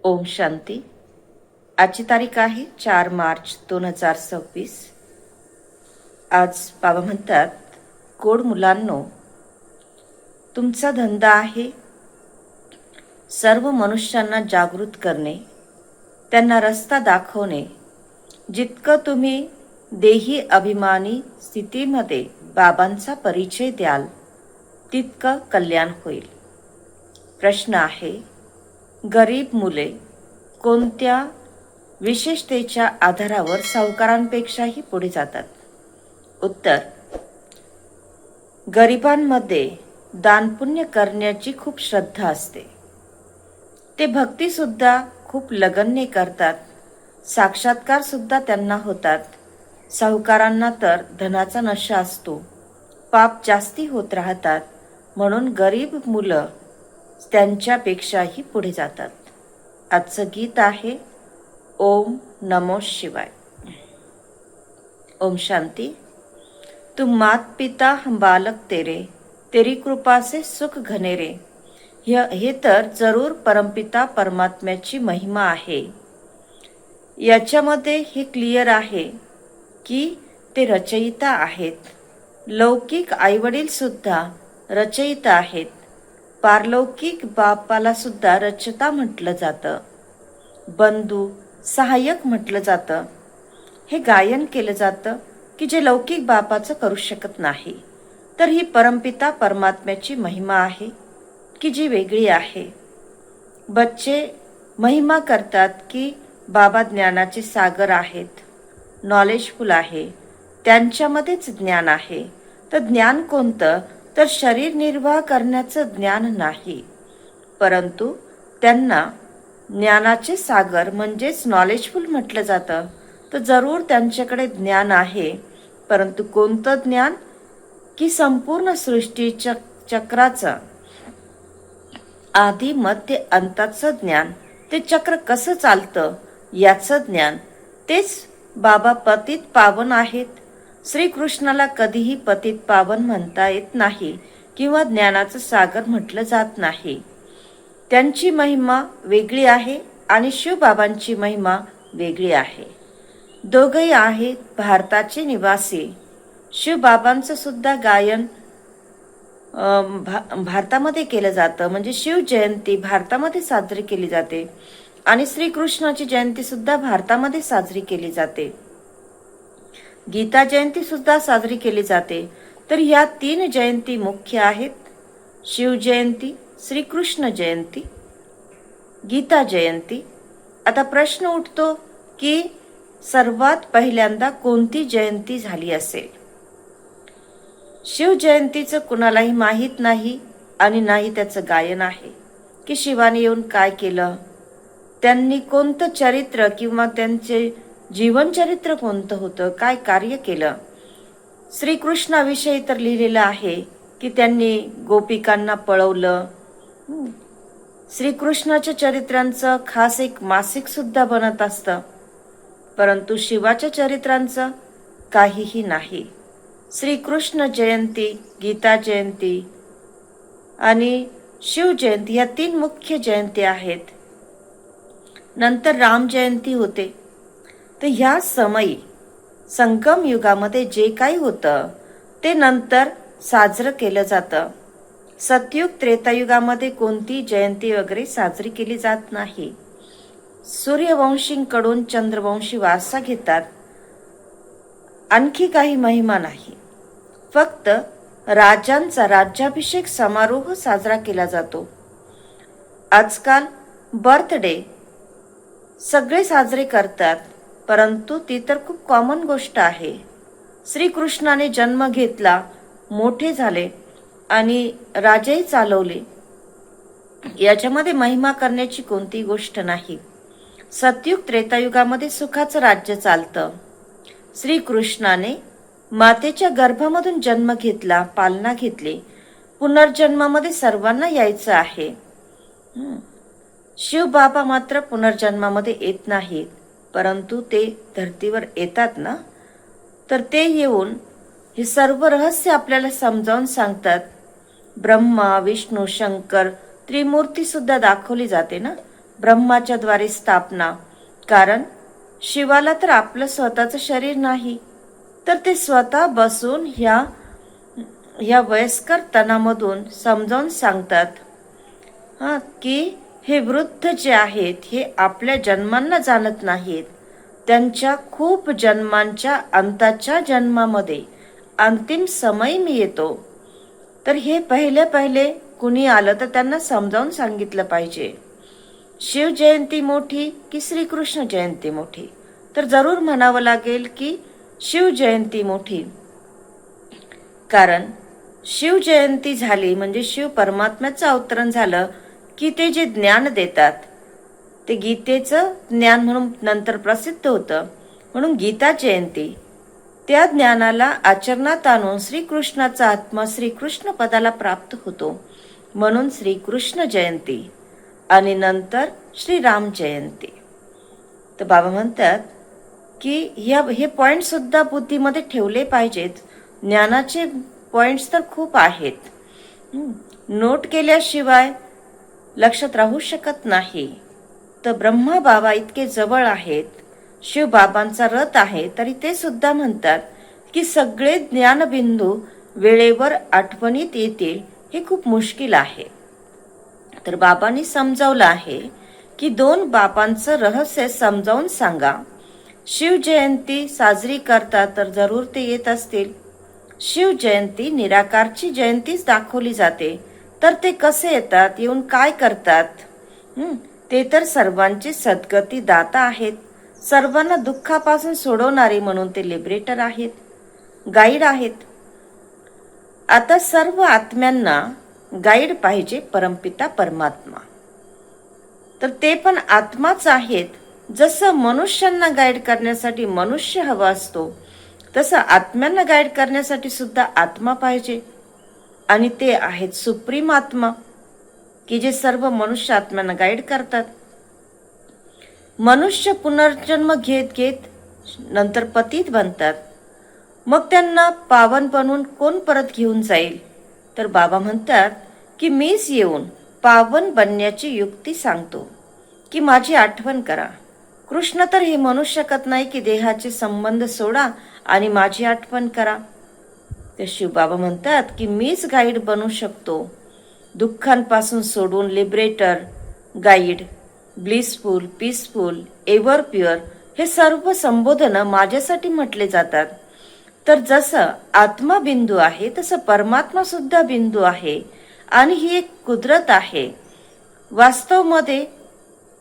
ओम शांती. आजची तारीख आहे 4 मार्च 2026. आज बाबा म्हणतात, गोड मुलांनो, तुमचा धंदा आहे सर्व मनुष्यांना जागृत करणे, त्यांना रस्ता दाखवणे. जितकं तुम्ही देही अभिमानी स्थितीमध्ये बाबांचा परिचय द्याल तितकं कल्याण होईल. प्रश्न आहे, गरीब मुले कोणत्या विशेषतेच्या आधारावर सावकारांपेक्षाही पुढे जातात? उत्तर, गरिबांमध्ये दानपुण्य करण्याची खूप श्रद्धा असते. ते भक्तीसुद्धा खूप लगन्य करतात. साक्षात्कार सुद्धा त्यांना होतात. सावकारांना तर धनाचा नशा असतो, पाप जास्ती होत राहतात. म्हणून गरीब मुलं त्यांच्यापेक्षाही पुढे जातात. आजचं गीत आहे ओम नमो शिवाय. ओम शांती. तुम मात पिता हम बालक तेरे, तेरी कृपा से सुख घनेरे. हे तर जरूर परमपिता परमात्म्याची महिमा आहे. याच्यामध्ये हे क्लिअर आहे की ते रचयिता आहेत. लौकिक आईवडील सुद्धा रचयिता आहेत. पारलौकिक बापाला सुद्धा रचता म्हटलं जातं. बंधू सहाय्यक म्हटलं जातं. हे गायन केलं जातं की जे लौकिक बापाचं करू शकत नाही. तर ही परमपिता परमात्म्याची महिमा आहे की जी वेगळी आहे. बच्चे महिमा करतात की बाबा ज्ञानाचे सागर आहेत, नॉलेजफुल आहे, त्यांच्यामध्येच ज्ञान आहे. तर ज्ञान कोणतं? तर शरीर निर्वाह करण्याचं ज्ञान नाही, परंतु त्यांना ज्ञानाचे सागर म्हणजेच नॉलेजफुल म्हटलं जातं. तर जरूर त्यांच्याकडे ज्ञान आहे, परंतु कोणतं ज्ञान? की संपूर्ण सृष्टीच्या चक्राचं आधी मध्य अंताचं ज्ञान. ते चक्र कसं चालतं याचं ज्ञान. तेच बाबा पतित पावन आहेत. श्रीकृष्णाला कधीही पतित पावन म्हणता येत नाही किंवा ज्ञानाचं सागर म्हटलं जात नाही. त्यांची महिमा वेगळी आहे आणि शिवबाबांची महिमा वेगळी आहे. दोघंही आहेत भारताचे निवासी. शिवबाबांचं सुद्धा गायन भारतामध्ये केलं जातं. म्हणजे शिव जयंती भारतामध्ये साजरी केली जाते आणि श्रीकृष्णाची जयंती सुद्धा भारतामध्ये साजरी केली जाते. गीता जयंती सुद्धा साजरी केली जाते. तर ह्या 3 जयंती मुख्य आहेत: शिव जयंती, श्रीकृष्ण जयंती, गीता जयंती. आता प्रश्न उठतो की सर्वात पहिल्यांदा कोणती जयंती झाली असेल? शिव जयंतीचं कुणालाही माहीत नाही आणि नाही त्याचं गायन आहे की शिवाने येऊन काय केलं, त्यांनी कोणतं चरित्र किंवा त्यांचे जीवनचरित्र कोणतं होतं, काय कार्य केलं. श्रीकृष्णाविषयी तर लिहिलेलं आहे की त्यांनी गोपिकांना पळवलं. श्रीकृष्णाच्या चरित्रांचं खास एक मासिक सुद्धा बनत असतं, परंतु शिवाच्या चरित्रांचं काहीही नाही. श्रीकृष्ण जयंती, गीता जयंती आणि शिव जयंती या 3 मुख्य जयंती आहेत. नंतर राम जयंती होते. तर ह्या समयी संगम युगामध्ये जे काही होतं ते नंतर साजरं केलं जातं. सतयुग त्रेतायुगामध्ये कोणती जयंती वगैरे साजरी केली जात नाही. सूर्यवंशींकडून चंद्रवंशी वारसा घेतात. आणखी काही महिमा नाही. फक्त राजांचा राज्याभिषेक समारोह साजरा केला जातो. आजकाल बर्थडे सगळे साजरे करतात, परंतु ती तर खूप कॉमन गोष्ट आहे. श्रीकृष्णाने जन्म घेतला, मोठे झाले आणि राजेही चालवले. याच्यामध्ये महिमा करण्याची कोणतीही गोष्ट नाही. सतयुग त्रेतायुगामध्ये सुखाचं राज्य चालतं. श्रीकृष्णाने मातेच्या गर्भामधून जन्म घेतला, पालना घेतली. पुनर्जन्मामध्ये सर्वांना यायचं आहे. शिवबाबा मात्र पुनर्जन्मामध्ये येत नाहीत, परंतु ते धर्तीवर येतात ना. तर ते येऊन हे सर्व रहस्य आपल्याला समजावून सांगतात. ब्रह्मा, विष्णू, शंकर त्रिमूर्ती सुद्धा दाखवली जाते ना. ब्रह्माच्या द्वारे स्थापना. कारण शिवाला तर आपलं स्वतःचं शरीर नाही, तर ते स्वतः बसून ह्या वयस्कर तणामधून समजावून सांगतात की हे वृद्ध जे आहेत हे आपल्या जन्मांना जाणत नाहीत. त्यांच्या खूप जन्मांच्या अंताच्या जन्मामध्ये अंतिम समय मी येतो. तर हे पहिले कुणी आलं तर त्यांना समजावून सांगितलं पाहिजे. शिव जयंती मोठी की श्रीकृष्ण जयंती मोठी? तर जरूर म्हणावं लागेल की शिव जयंती मोठी. कारण शिव जयंती झाली म्हणजे शिव परमात्म्याचं अवतरण झालं की ते जे ज्ञान देतात ते गीतेचं ज्ञान म्हणून नंतर प्रसिद्ध होतं. म्हणून गीता जयंती त्या ज्ञानाला आचरणात आणून श्रीकृष्णाचा आत्मा श्रीकृष्ण पदाला प्राप्त होतो. म्हणून श्रीकृष्ण जयंती आणि नंतर श्रीराम जयंती. तर बाबा म्हणतात की हे पॉइंट सुद्धा बुद्धीमध्ये ठेवले पाहिजेत. ज्ञानाचे पॉइंट्स तर खूप आहेत, नोट केल्याशिवाय लक्षात राहू शकत नाही. तर ब्रह्मा बाबा इतके जवळ आहेत, शिव बाबांचा रथ आहे, तरी ते सुद्धा म्हणतात की सगळे ज्ञानबिंदू वेळेवर आठवणीत येतील हे खूप मुश्किल आहे. तर बाबांनी समजावलं आहे की 2 बाबांचं रहस्य समजावून सांगा. शिव जयंती साजरी करतात तर जरूर ते येत असतील. शिव जयंती निराकारची जयंतीच दाखवली जाते, तर ते कसे येतात, येऊन काय करतात? ते तर सर्वांचे सद्गती दाता आहेत, सर्वांना दुःखापासून सोडवणारे म्हणून ते लिबरेटर आहेत, गाईड आहेत. आता सर्व आत्म्यांना गाईड पाहिजे परमपिता परमात्मा. तर ते पण आत्माच आहेत. जसं मनुष्यांना गाईड करण्यासाठी मनुष्य हवा असतो, तसं आत्म्यांना गाईड करण्यासाठी सुद्धा आत्मा पाहिजे. आणि ते आहेत सुप्रीम आत्मा की जे सर्व मनुष्य आत्म्यांना गाईड करतात. मनुष्य पुनर्जन्म घेत घेत नंतर पतित बनतात. मग त्यांना पावन बनून कोण परत घेऊन जाईल? तर बाबा म्हणतात की मीच येऊन पावन बनण्याची युक्ती सांगतो की माझी आठवण करा. कृष्ण तर हे म्हणू शकत नाही की देहाचे संबंध सोडा आणि माझी आठवण करा. ते शिवबाबा म्हणतात की मीच गाईड बनू शकतो. दुःखांपासून सोडून liberator, guide, blissful, peaceful, ever pure हे सर्व संबोधन माझ्यासाठी म्हटले जातात. तर जसं आत्मा बिंदू आहे तसं परमात्मा सुद्धा बिंदू आहे आणि ही एक कुदरत आहे. वास्तवमध्ये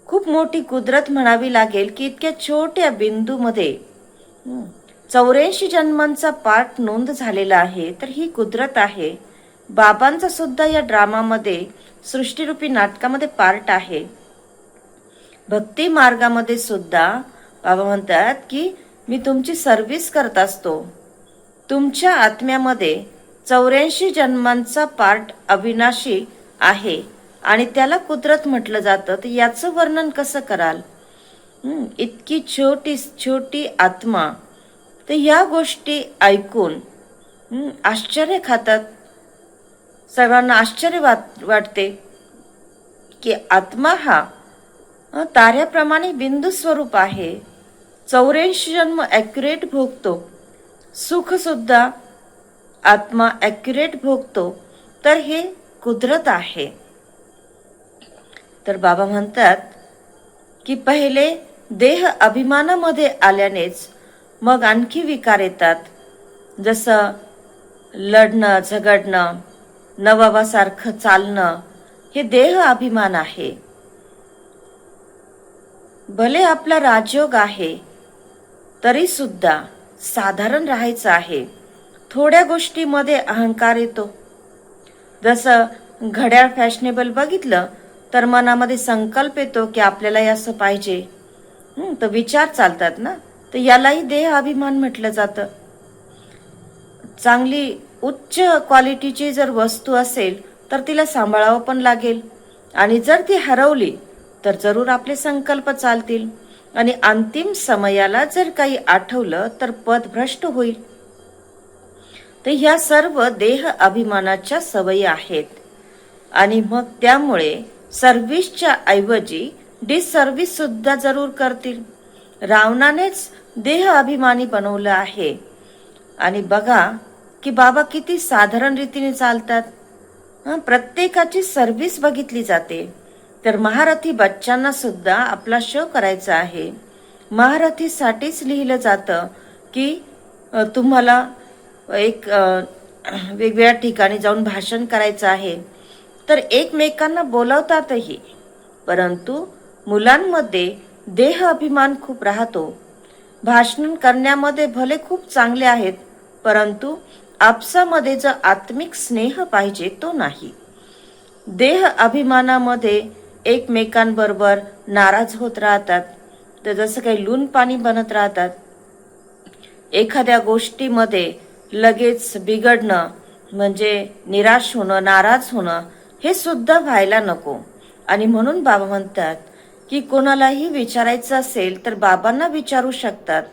खूप मोठी कुदरत म्हणावी लागेल की इतक्या छोट्या बिंदूमध्ये 84 जन्मांचा पाठ नोंद झालेला आहे. तर ही कुदरत आहे. बाबांचा सुद्धा या ड्रामामध्ये सृष्टीरूपी नाटकामध्ये पार्ट आहे. भक्ती मार्गामध्ये सुद्धा बाबा म्हणतात की मी तुमची सर्व्हिस करत असतो. तुमच्या आत्म्यामध्ये 84 जन्मांचा पार्ट अविनाशी आहे आणि त्याला कुदरत म्हटलं जातं. तर याचं वर्णन कसं कराल? इतकी छोटी छोटी आत्मा. तर या गोष्टी ऐकून आश्चर्य खातात. सर्वांना आश्चर्य वाटते की आत्मा हा ताऱ्याप्रमाणे बिंदू स्वरूप आहे. 84 जन्म ॲक्युरेट भोगतो. सुख सुद्धा आत्मा ॲक्युरेट भोगतो. तर हे कुदरत आहे. तर बाबा म्हणतात की पहिले देह अभिमानामध्ये आल्यानेच मग आणखी विकार येतात. जसं लढणं, झगडणं, नवाबासारखं चालणं हे देह अभिमान आहे. भले आपला राजयोग आहे तरी सुद्धा साधारण राहायचं आहे. थोड्या गोष्टीमध्ये अहंकार येतो. जसं घड्याळ फॅशनेबल बघितलं तर मनामध्ये संकल्प येतो की आपल्याला असं पाहिजे. तर विचार चालतात ना. तर यालाही देह अभिमान म्हटलं जातं. चांगली उच्च क्वालिटीची जर वस्तू असेल तर तिला सांभाळावं पण लागेल आणि जर ती हरवली तर जरूर आपले संकल्प चालतील आणि अंतिम समयाला जर काही आठवलं तर पद भ्रष्ट होईल. तर ह्या सर्व देह अभिमानाच्या सवयी आहेत आणि मग त्यामुळे सर्व्हिसच्या ऐवजी डिससर्व्हिस सुद्धा जरूर करतील. रावणानेच देह अभिमानी बनवलं आहे. आणि बघा की बाबा किती साधारण रीतीने चालतात. प्रत्येकाची सर्व्हिस बघितली जाते. तर महारथी बच्चांना सुद्धा आपला शो करायचा आहे. महारथीसाठीच लिहिलं जातं की तुम्हाला एक वेगवेगळ्या ठिकाणी जाऊन भाषण करायचं आहे. तर एकमेकांना बोलवतातही, परंतु मुलांमध्ये देह अभिमान खूप राहतो. भाषण करण्यामध्ये भले खूप चांगले आहेत, परंतु आपसामध्ये जो आत्मिक स्नेह पाहिजे तो नाही. देह अभिमानामध्ये एकमेकांबरोबर नाराज होत राहतात. तर जसं काही लूण पाणी बनत राहतात. एखाद्या गोष्टीमध्ये लगेच बिघडणं म्हणजे निराश होणं, नाराज होणं हे सुद्धा व्हायला नको. आणि म्हणून बाबा म्हणतात की कोणालाही विचारायचं असेल तर बाबांना विचारू शकतात.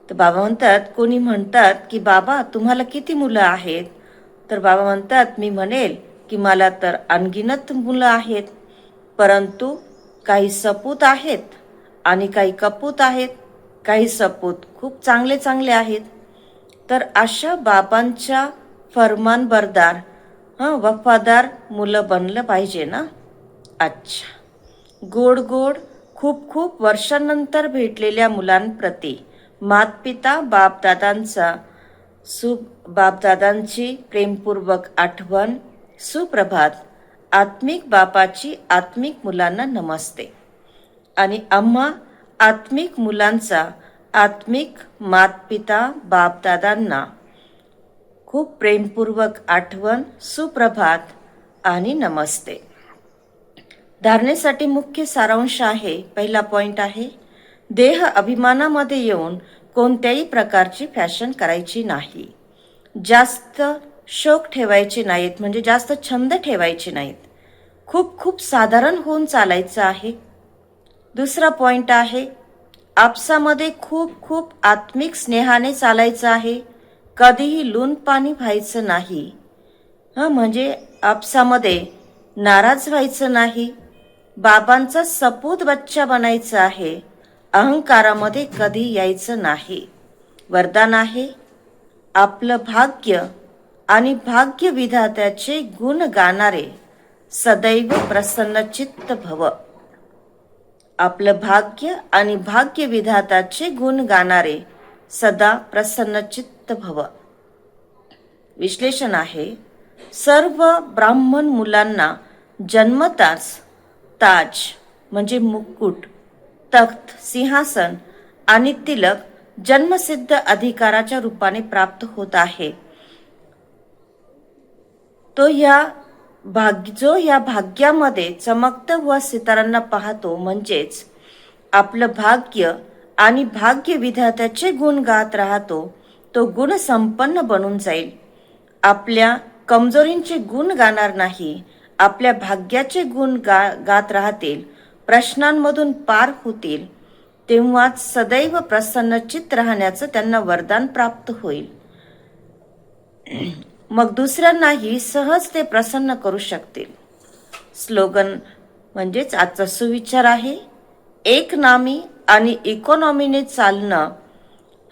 तर बाबा म्हणतात, कोणी म्हणतात की बाबा तुम्हाला किती मुलं आहेत? तर बाबा म्हणतात, मी म्हणेल की मला तर अनगिनत मुलं आहेत, परंतु काही सपूत आहेत आणि काही कपूत आहेत. काही सपूत खूप चांगले चांगले आहेत. तर अशा बाबांच्या फरमानबरदार वफादार मुलं बनलं पाहिजे ना. अच्छा, गोड गोड खूप खूप वर्षांनंतर भेटलेल्या मुलांप्रती मातपिता बापदादांची प्रेमपूर्वक आठवण. सुप्रभात. आत्मिक बापाची आत्मिक मुलांना नमस्ते. आणि आम्हा आत्मिक मुलांचा आत्मिक मातपिता बापदादांना खूप प्रेमपूर्वक आठवण, सुप्रभात आणि नमस्ते. धारणेसाठी मुख्य सारांश आहे. पहिला पॉइंट आहे, देह अभिमानामध्ये येऊन कोणत्याही प्रकारची फॅशन करायची नाही. जास्त शौक ठेवायचे नाहीत, म्हणजे जास्त छंद ठेवायचे नाहीत. खूप खूप साधारण होऊन चालायचं आहे. दुसरा पॉइंट आहे, आपसामध्ये खूप खूप आत्मिक स्नेहाने चालायचं आहे. कधीही लूण पाणी व्हायचं नाही. म्हणजे आपसामध्ये नाराज व्हायचं नाही. बाबांचा सपूत बच्चा बनायचं आहे. अहंकारामध्ये कधी यायचं नाही. वरदान आहे, आपलं भाग्य आणि भाग्य विधात्याचे गुण गाणारे सदैव प्रसन्नचित्त भव. आपलं भाग्य आणि भाग्य विधात्याचे गुण गाणारे सदा प्रसन्नचित्त भव. विश्लेषण आहे, सर्व ब्राह्मण मुलांना जन्मताच ताज म्हणजे मुकुट, तख्त, सिंहासन आणि तिलक जन्मसिद्ध अधिकाराच्या रूपाने प्राप्त होत आहे. जो या भाग्यामध्ये चमकतं व सितारांना पाहतो, म्हणजेच आपलं भाग्य आणि भाग्य विधात्याचे गुण गात राहतो, तो गुण संपन्न बनून जाईल. आपल्या कमजोरींचे गुण गाणार नाही, आपल्या भाग्याचे गुण गात राहतील. प्रश्नांमधून पार होतील. तेव्हाच सदैव प्रसन्नचित्त राहण्याचं त्यांना वरदान प्राप्त होईल. मग दुसऱ्यांनाही सहज ते प्रसन्न करू शकतील. स्लोगन म्हणजेच आजचा सुविचार आहे, एक नामी आणि इकॉनॉमीने चालणं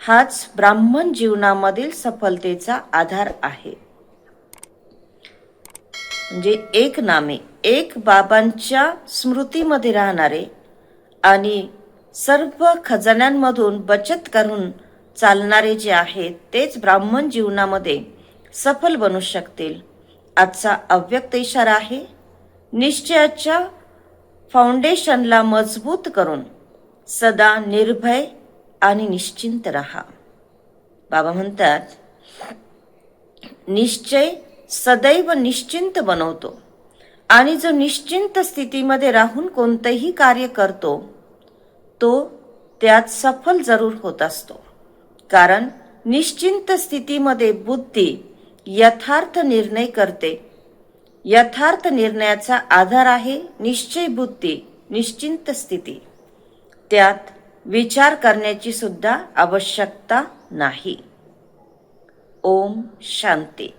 हाच ब्राह्मण जीवनामधील सफलतेचा आधार आहे. म्हणजे एक नामे, एक बाबांच्या स्मृतीमध्ये राहणारे आणि सर्व खजान्यांमधून बचत करून चालणारे जे आहेत तेच ब्राह्मण जीवनामध्ये सफल बनू शकतील. आजचा अव्यक्त इशारा आहे, निश्चयाच्या फाउंडेशनला मजबूत करून सदा निर्भय आणि निश्चिंत रहा. बाबा म्हणतात, निश्चय सदैव निश्चिंत बनवतो आणि जो निश्चिंत स्थितीमध्ये राहून कोणतेही कार्य करतो तो त्यात सफल जरूर होत असतो. कारण निश्चिंत स्थितीमध्ये बुद्धी यथार्थ निर्णय करते. यथार्थ निर्णयाचा आधार आहे निश्चय बुद्धी, निश्चिंत स्थिती. त्यात विचार करण्याची सुद्धा आवश्यकता नाही. ओम शांती.